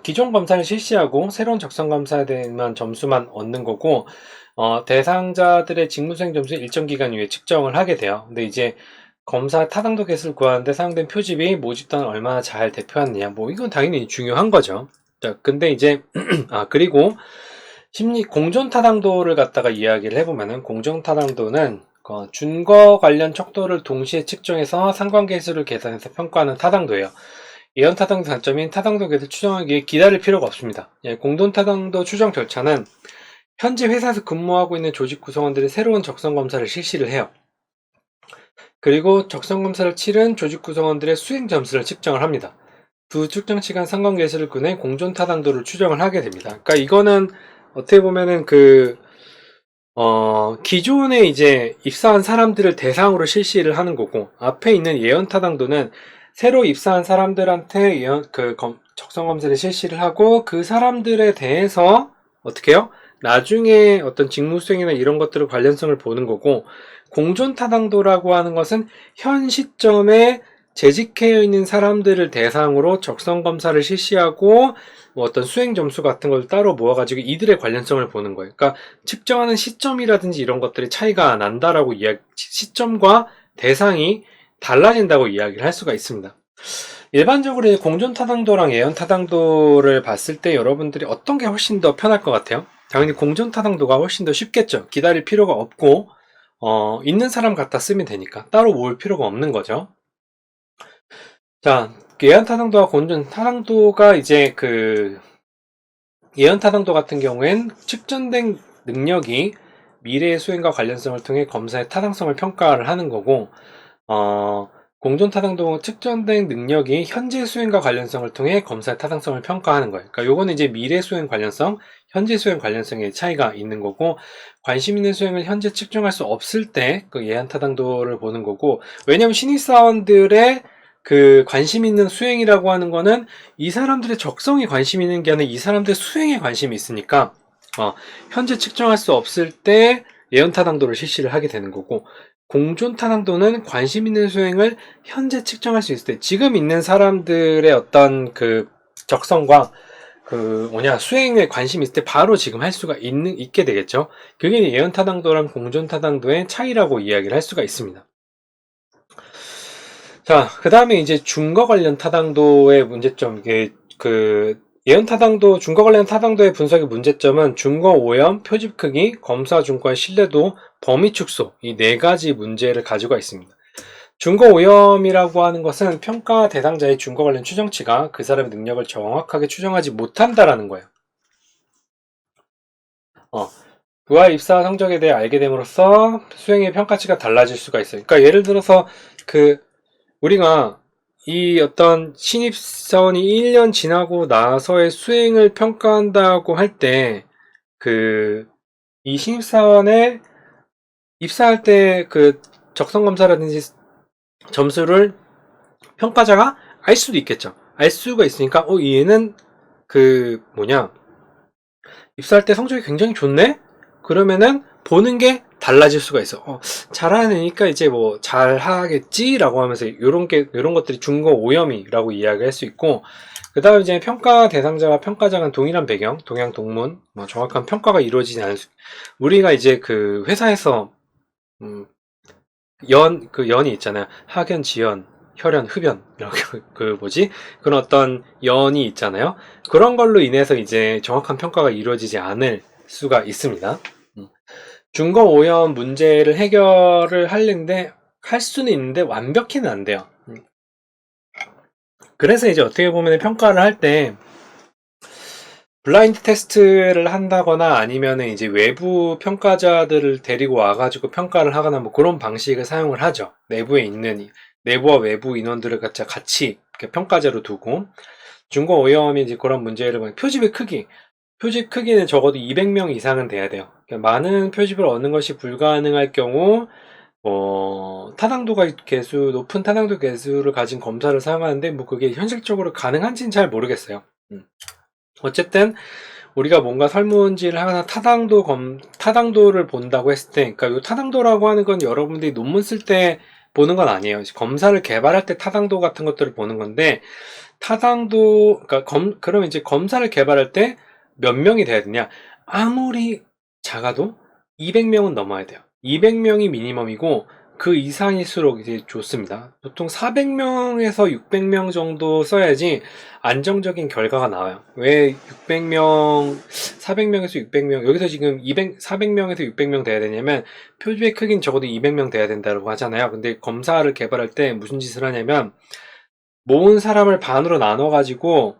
A: 기존 검사를 실시하고 새로운 적성검사에 대한 점수만 얻는 거고, 대상자들의 직무수행 점수 일정 기간 이후에 측정을 하게 돼요. 근데 이제 검사 타당도 개수를 구하는데 사용된 표집이 모집단을 얼마나 잘 대표하느냐, 뭐 이건 당연히 중요한 거죠. 자, 근데 이제 그리고 공존 타당도를 갖다가 이야기를 해보면은, 공존 타당도는 준거 관련 척도를 동시에 측정해서 상관계수를 계산해서 평가하는 타당도예요. 예언 타당도 단점인 타당도 계수 추정하기에 기다릴 필요가 없습니다. 공동 타당도 추정 절차는 현재 회사에서 근무하고 있는 조직 구성원들이 새로운 적성 검사를 실시를 해요. 그리고 적성 검사를 치른 조직 구성원들의 수행 점수를 측정을 합니다. 두 측정 시간 상관계수를 꺼내 공존 타당도를 추정을 하게 됩니다. 그러니까 이거는 어떻게 보면은 기존에 이제 입사한 사람들을 대상으로 실시를 하는 거고, 앞에 있는 예언 타당도는 새로 입사한 사람들한테 적성 검사를 실시를 하고 그 사람들에 대해서 어떻게 해요? 나중에 어떤 직무 수행이나 이런 것들을 관련성을 보는 거고, 공존 타당도라고 하는 것은 현 시점에 재직해 있는 사람들을 대상으로 적성 검사를 실시하고 뭐 어떤 수행 점수 같은 걸 따로 모아가지고 이들의 관련성을 보는 거예요. 그러니까 측정하는 시점이라든지 이런 것들이 차이가 난다라고 시점과 대상이 달라진다고 이야기를 할 수가 있습니다. 일반적으로 공존 타당도랑 예언 타당도를 봤을 때 여러분들이 어떤 게 훨씬 더 편할 것 같아요? 당연히 공존 타당도가 훨씬 더 쉽겠죠. 기다릴 필요가 없고 있는 사람 갖다 쓰면 되니까 따로 모을 필요가 없는 거죠. 자, 예언 타당도와 공존 타당도가 이제 예언 타당도 같은 경우엔 측정된 능력이 미래의 수행과 관련성을 통해 검사의 타당성을 평가를 하는 거고, 공존 타당도 측정된 능력이 현재 수행과 관련성을 통해 검사의 타당성을 평가하는 거예요. 그러니까 요거는 이제 미래 수행 관련성, 현재 수행 관련성의 차이가 있는 거고, 관심 있는 수행을 현재 측정할 수 없을 때 그 예언 타당도를 보는 거고, 왜냐하면 신입사원들의 관심 있는 수행이라고 하는 거는 이 사람들의 적성에 관심 있는 게 아니라 이 사람들의 수행에 관심이 있으니까 현재 측정할 수 없을 때 예언 타당도를 실시를 하게 되는 거고, 공존 타당도는 관심 있는 수행을 현재 측정할 수 있을 때 지금 있는 사람들의 어떤 적성과 수행에 관심이 있을 때 바로 지금 할 수가 있게 되겠죠. 그게 예언 타당도랑 공존 타당도의 차이라고 이야기를 할 수가 있습니다. 자, 그 다음에 이제 준거 관련 타당도의 문제점, 이게 예언 타당도, 준거 관련 타당도의 분석의 문제점은 준거 오염, 표집 크기, 검사 준거의 신뢰도, 범위 축소 이 네 가지 문제를 가지고 있습니다. 준거 오염이라고 하는 것은 평가 대상자의 준거 관련 추정치가 그 사람의 능력을 정확하게 추정하지 못한다라는 거예요. 부하 입사 성적에 대해 알게 됨으로써 수행의 평가치가 달라질 수가 있어요. 그러니까 예를 들어서 우리가 이 어떤 신입사원이 1년 지나고 나서의 수행을 평가한다고 할 때, 이 신입사원의 입사할 때 적성검사라든지 점수를 평가자가 알 수도 있겠죠. 알 수가 있으니까, 얘는 입사할 때 성적이 굉장히 좋네? 그러면은 보는 게 달라질 수가 있어. 잘하는 애니까 이제 뭐 잘하겠지라고 하면서 요런 것들이 준거 오염이라고 이야기할 수 있고, 그 다음 이제 평가 대상자와 평가자가 동일한 배경, 동양 동문, 정확한 평가가 이루어지지 않을 우리가 이제 회사에서 연이 있잖아요. 학연, 지연, 혈연, 흡연, 그런 어떤 연이 있잖아요. 그런 걸로 인해서 이제 정확한 평가가 이루어지지 않을 수가 있습니다. 준거 오염 문제를 해결을 할 수는 있는데 완벽히는 안 돼요. 그래서 이제 어떻게 보면 평가를 할 때 블라인드 테스트를 한다거나 아니면은 이제 외부 평가자들을 데리고 와가지고 평가를 하거나 뭐 그런 방식을 사용을 하죠. 내부에 있는 내부와 외부 인원들을 같이 평가자로 두고 준거 오염이 이제 그런 문제를 보면 표집 크기는 적어도 200명 이상은 돼야 돼요. 그러니까 많은 표집을 얻는 것이 불가능할 경우 높은 타당도 개수를 가진 검사를 사용하는데 뭐 그게 현실적으로 가능한지는 잘 모르겠어요. 어쨌든 우리가 뭔가 설문지를 하거나 타당도를 본다고 했을 때, 그러니까 이 타당도라고 하는 건 여러분들이 논문 쓸 때 보는 건 아니에요. 검사를 개발할 때 타당도 같은 것들을 보는 건데, 그러면 이제 검사를 개발할 때 몇 명이 돼야 되냐? 아무리 작아도 200명은 넘어야 돼요. 200명이 미니멈이고, 그 이상일수록 이제 좋습니다. 보통 400명에서 600명 정도 써야지 안정적인 결과가 나와요. 왜 400명에서 600명, 여기서 지금 400명에서 600명 돼야 되냐면, 표준의 크기는 적어도 200명 돼야 된다고 하잖아요. 근데 검사를 개발할 때 무슨 짓을 하냐면, 모은 사람을 반으로 나눠가지고,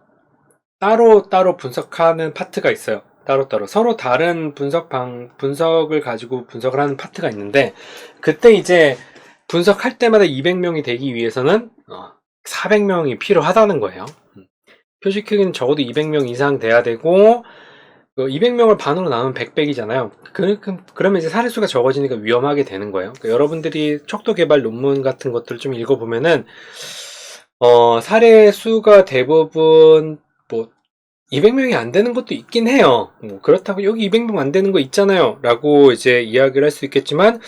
A: 따로 분석하는 파트가 있어요. 따로따로. 서로 다른 분석을 가지고 분석을 하는 파트가 있는데, 그때 이제 분석할 때마다 200명이 되기 위해서는 400명이 필요하다는 거예요. 표시 크기는 적어도 200명 이상 돼야 되고, 200명을 반으로 나누면 100백이잖아요. 그러면 이제 사례수가 적어지니까 위험하게 되는 거예요. 그러니까 여러분들이 척도 개발 논문 같은 것들을 좀 읽어보면은, 사례수가 대부분 200명이 안 되는 것도 있긴 해요. 그렇다고 여기 200명 안 되는 거 있잖아요. 라고 이제 이야기를 할 수 있겠지만,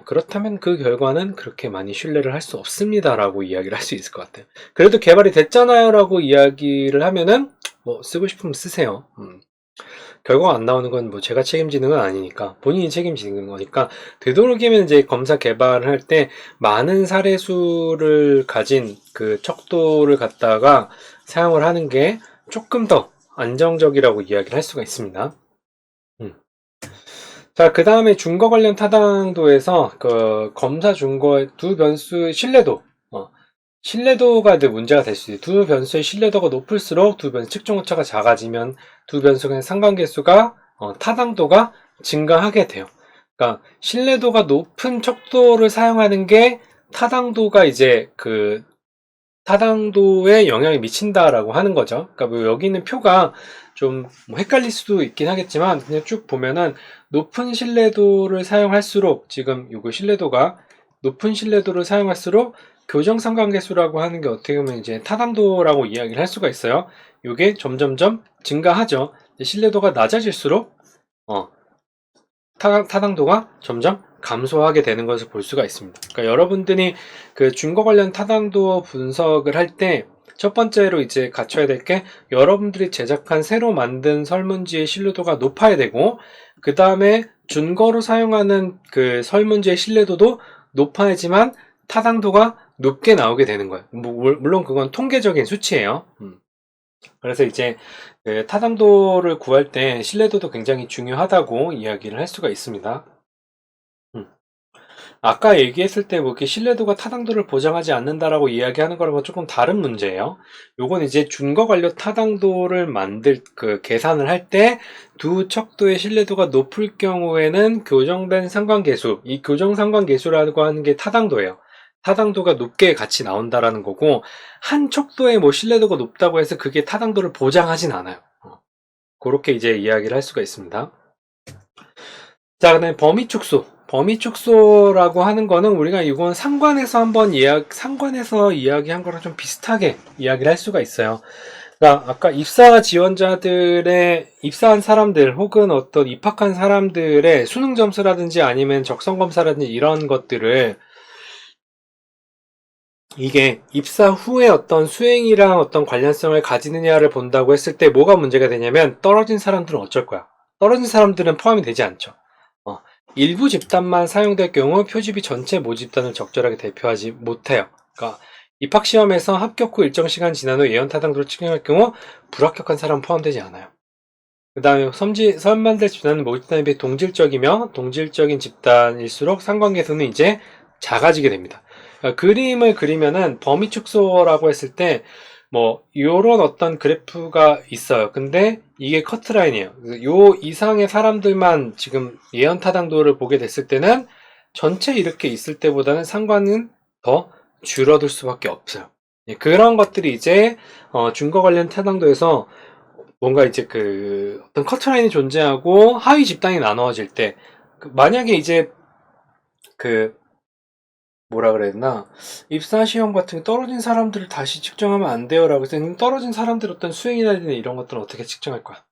A: 그렇다면 그 결과는 그렇게 많이 신뢰를 할 수 없습니다. 라고 이야기를 할 수 있을 것 같아요. 그래도 개발이 됐잖아요. 라고 이야기를 하면은, 쓰고 싶으면 쓰세요. 결과가 안 나오는 건 제가 책임지는 건 아니니까, 본인이 책임지는 거니까, 되도록이면 이제 검사 개발을 할 때 많은 사례수를 가진 그 척도를 갖다가 사용을 하는 게 조금 더 안정적이라고 이야기를 할 수가 있습니다. 자, 그 다음에 준거 관련 타당도에서 검사 준거의 두 변수의 신뢰도가 이제 문제가 될 수 있어요. 두 변수의 신뢰도가 높을수록 두 변수 측정 오차가 작아지면 두 변수 간의 상관계수가 타당도가 증가하게 돼요. 그러니까 신뢰도가 높은 척도를 사용하는 게 타당도가 이제 타당도에 영향을 미친다라고 하는 거죠. 그러니까 여기 있는 표가 좀 헷갈릴 수도 있긴 하겠지만 그냥 쭉 보면은 높은 신뢰도를 사용할수록 지금 요거 높은 신뢰도를 사용할수록 교정상관계수라고 하는 게 어떻게 보면 이제 타당도라고 이야기를 할 수가 있어요. 요게 점점점 증가하죠. 신뢰도가 낮아질수록 타당도가 점점 감소하게 되는 것을 볼 수가 있습니다. 그러니까 여러분들이 준거 관련 타당도 분석을 할 때 첫 번째로 이제 갖춰야 될 게 여러분들이 제작한 새로 만든 설문지의 신뢰도가 높아야 되고 그 다음에 준거로 사용하는 그 설문지의 신뢰도도 높아야지만 타당도가 높게 나오게 되는 거예요. 물론 그건 통계적인 수치예요. 그래서 이제 그 타당도를 구할 때 신뢰도도 굉장히 중요하다고 이야기를 할 수가 있습니다. 음. 아까 얘기했을 때 뭐 이렇게 신뢰도가 타당도를 보장하지 않는다라고 이야기하는 거랑은 조금 다른 문제예요. 요건 이제 준거 관련 타당도를 계산을 할 때 두 척도의 신뢰도가 높을 경우에는 교정된 상관계수, 이 교정 상관계수라고 하는 게 타당도예요. 타당도가 높게 같이 나온다라는 거고, 한 척도의 뭐 신뢰도가 높다고 해서 그게 타당도를 보장하진 않아요. 그렇게 이제 이야기를 할 수가 있습니다. 자, 그다음에 범위축소. 범위축소라고 하는 거는 우리가 이건 상관에서 이야기한 거랑 좀 비슷하게 이야기를 할 수가 있어요. 그러니까 아까 입사 지원자들의 입사한 사람들 혹은 어떤 입학한 사람들의 수능 점수라든지 아니면 적성 검사라든지 이런 것들을 이게 입사 후에 어떤 수행이랑 어떤 관련성을 가지느냐를 본다고 했을 때 뭐가 문제가 되냐면 떨어진 사람들은 어쩔 거야. 떨어진 사람들은 포함이 되지 않죠. 일부 집단만 사용될 경우 표집이 전체 모집단을 적절하게 대표하지 못해요. 그러니까 입학시험에서 합격 후 일정 시간 지난 후 예언 타당도를 측정할 경우 불합격한 사람 포함되지 않아요. 그 다음에 선발될 집단은 모집단에 비해 동질적이며 동질적인 집단일수록 상관계수는 이제 작아지게 됩니다. 그러니까 그림을 그리면은 범위 축소라고 했을 때 뭐 요런 어떤 그래프가 있어요. 근데 이게 커트라인이에요. 요 이상의 사람들만 지금 예언 타당도를 보게 됐을 때는 전체 이렇게 있을 때보다는 상관은 더 줄어들 수밖에 없어요. 그런 것들이 이제 준거 관련 타당도에서 뭔가 이제 그 어떤 커트라인이 존재하고 하위 집단이 나누어질 때 만약에 이제 그 뭐라 그래야 되나 입사 시험 같은 게 떨어진 사람들을 다시 측정하면 안 돼요라고 해서 떨어진 사람들 어떤 수행이나 이런 것들은 어떻게 측정할 거야?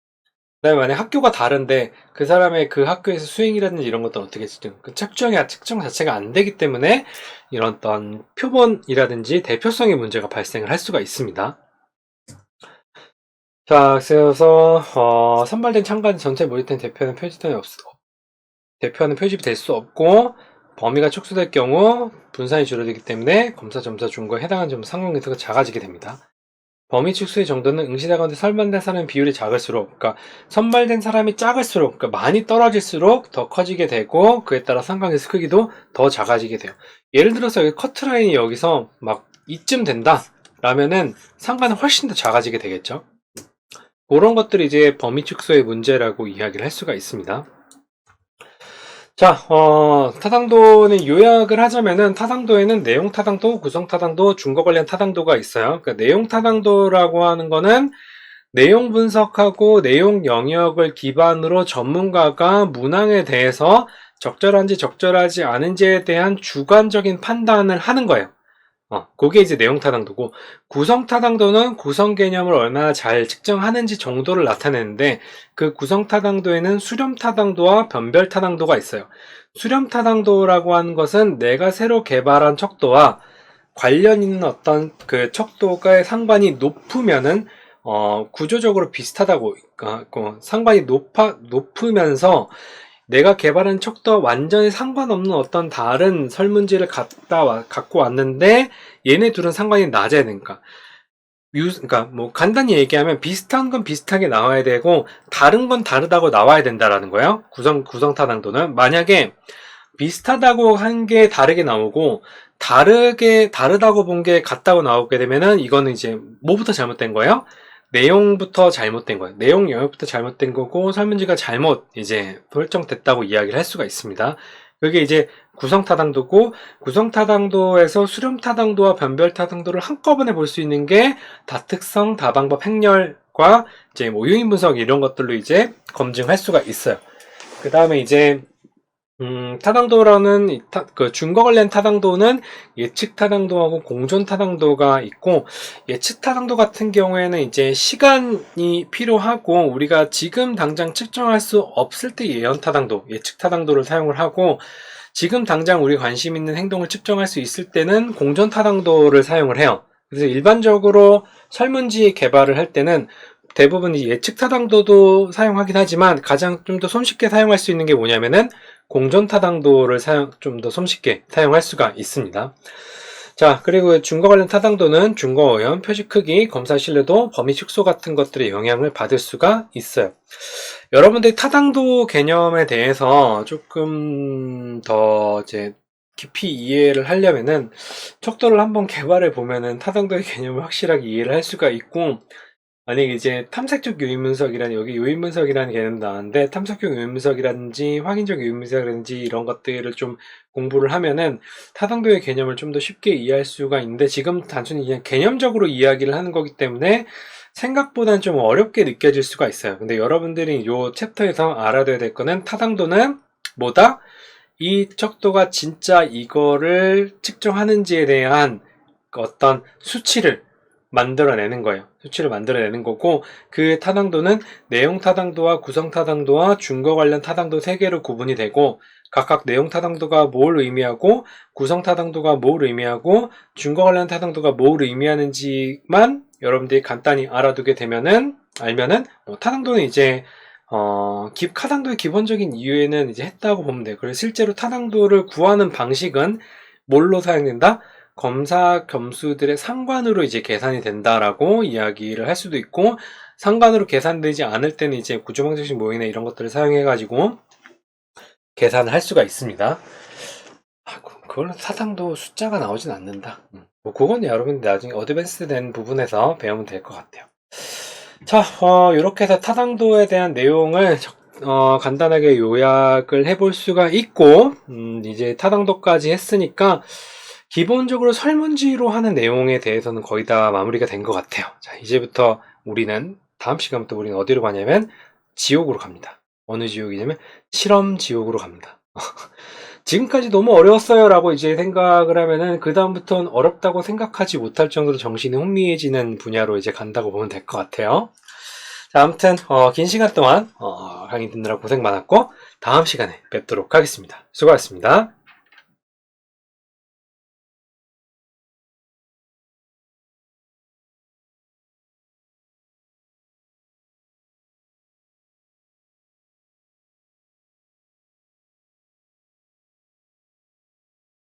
A: 그다음에 만약 학교가 다른데 그 사람의 그 학교에서 수행이라든지 이런 것들은 어떻게 측정? 그 측정 자체가 안 되기 때문에 이런 어떤 표본이라든지 대표성의 문제가 발생을 할 수가 있습니다. 자, 그래서 선발된 참가자 전체 모집된 대표하는 표집이 될 수 없고 범위가 축소될 경우 분산이 줄어들기 때문에 검사 점수 준거에 해당하는 점수 상관계수가 작아지게 됩니다. 범위 축소의 정도는 응시자 가운데 선발된 사람의 비율이 작을수록, 그러니까 선발된 사람이 작을수록, 그러니까 많이 떨어질수록 더 커지게 되고 그에 따라 상관계수 크기도 더 작아지게 돼요. 예를 들어서 여기 커트라인이 여기서 막 이쯤 된다 라면은 상관은 훨씬 더 작아지게 되겠죠. 그런 것들이 이제 범위 축소의 문제라고 이야기를 할 수가 있습니다. 자, 타당도는 요약을 하자면은 타당도에는 내용 타당도, 구성 타당도, 준거 관련 타당도가 있어요. 그러니까 내용 타당도라고 하는 거는 내용 분석하고 내용 영역을 기반으로 전문가가 문항에 대해서 적절한지 적절하지 않은지에 대한 주관적인 판단을 하는 거예요. 그게 이제 내용 타당도고, 구성 타당도는 구성 개념을 얼마나 잘 측정하는지 정도를 나타내는데, 그 구성 타당도에는 수렴 타당도와 변별 타당도가 있어요. 수렴 타당도라고 하는 것은 내가 새로 개발한 척도와 관련 있는 어떤 그 척도가 상관이 높으면은, 구조적으로 비슷하다고, 상관이 높으면서 내가 개발한 척도와 완전히 상관없는 어떤 다른 설문지를 갖고 왔는데 얘네 둘은 상관이 낮아야 되니까. 그러니까 뭐 간단히 얘기하면 비슷한 건 비슷하게 나와야 되고 다른 건 다르다고 나와야 된다라는 거예요. 구성 타당도는 만약에 비슷하다고 한 게 다르게 나오고 다르다고 본 게 같다고 나오게 되면은 이거는 이제 뭐부터 잘못된 거예요? 내용부터 잘못된 거예요. 내용 영역부터 잘못된 거고 설문지가 잘못 이제 설정됐다고 이야기를 할 수가 있습니다. 그게 이제 구성타당도고, 구성타당도에서 수렴타당도와 변별타당도를 한꺼번에 볼 수 있는 게 다특성, 다방법, 행렬과 이제 뭐 요인 분석 이런 것들로 이제 검증할 수가 있어요. 그 다음에 이제 타당도라는 그 준거 관련 타당도는 예측 타당도하고 공존 타당도가 있고, 예측 타당도 같은 경우에는 이제 시간이 필요하고 우리가 지금 당장 측정할 수 없을 때 예언 타당도, 예측 타당도를 사용을 하고, 지금 당장 우리 관심 있는 행동을 측정할 수 있을 때는 공존 타당도를 사용을 해요. 그래서 일반적으로 설문지 개발을 할 때는 대부분 이 예측 타당도도 사용하긴 하지만 가장 좀 더 손쉽게 사용할 수 있는 게 뭐냐면은 공존 타당도를 좀 더 손쉽게 사용할 수가 있습니다. 자, 그리고 준거 관련 타당도는 준거 오염, 표시 크기, 검사 신뢰도, 범위 축소 같은 것들의 영향을 받을 수가 있어요. 여러분들이 타당도 개념에 대해서 조금 더 이제 깊이 이해를 하려면은 척도를 한번 개발해 보면은 타당도의 개념을 확실하게 이해를 할 수가 있고, 만약에 이제 탐색적 유인분석이라는, 여기 유인분석이라는 개념도 나왔는데, 탐색적 유인분석이라든지 확인적 유인분석이라든지 이런 것들을 좀 공부를 하면은 타당도의 개념을 좀 더 쉽게 이해할 수가 있는데, 지금 단순히 그냥 개념적으로 이야기를 하는 거기 때문에 생각보다는 좀 어렵게 느껴질 수가 있어요. 근데 여러분들이 이 챕터에서 알아둬야 될 거는, 타당도는 뭐다? 이 척도가 진짜 이거를 측정하는지에 대한 어떤 수치를 만들어내는 거예요. 수치를 만들어내는 거고, 그 타당도는 내용 타당도와 구성 타당도와 준거 관련 타당도 3개로 구분이 되고, 각각 내용 타당도가 뭘 의미하고, 구성 타당도가 뭘 의미하고, 준거 관련 타당도가 뭘 의미하는지만 여러분들이 간단히 알아두게 되면은, 알면은, 타당도는 이제 타당도의 기본적인 이유에는 이제 했다고 보면 돼요. 그래서 실제로 타당도를 구하는 방식은 뭘로 사용된다? 검사 점수들의 상관으로 이제 계산이 된다라고 이야기를 할 수도 있고, 상관으로 계산되지 않을 때는 이제 구조방정식 모의나 이런 것들을 사용해가지고 계산을 할 수가 있습니다. 그걸로 타당도 숫자가 나오진 않는다. 뭐 그건 여러분들 나중에 어드밴스 된 부분에서 배우면 될 것 같아요. 자, 이렇게 해서 타당도에 대한 내용을 간단하게 요약을 해볼 수가 있고, 이제 타당도까지 했으니까 기본적으로 설문지로 하는 내용에 대해서는 거의 다 마무리가 된 것 같아요. 자, 이제부터 우리는 다음 시간부터 우리는 어디로 가냐면 지옥으로 갑니다. 어느 지옥이냐면 실험 지옥으로 갑니다. 지금까지 너무 어려웠어요 라고 이제 생각을 하면은 그 다음부터는 어렵다고 생각하지 못할 정도로 정신이 혼미해지는 분야로 이제 간다고 보면 될 것 같아요. 자, 아무튼 긴 시간 동안 강의 듣느라 고생 많았고, 다음 시간에 뵙도록 하겠습니다. 수고하셨습니다.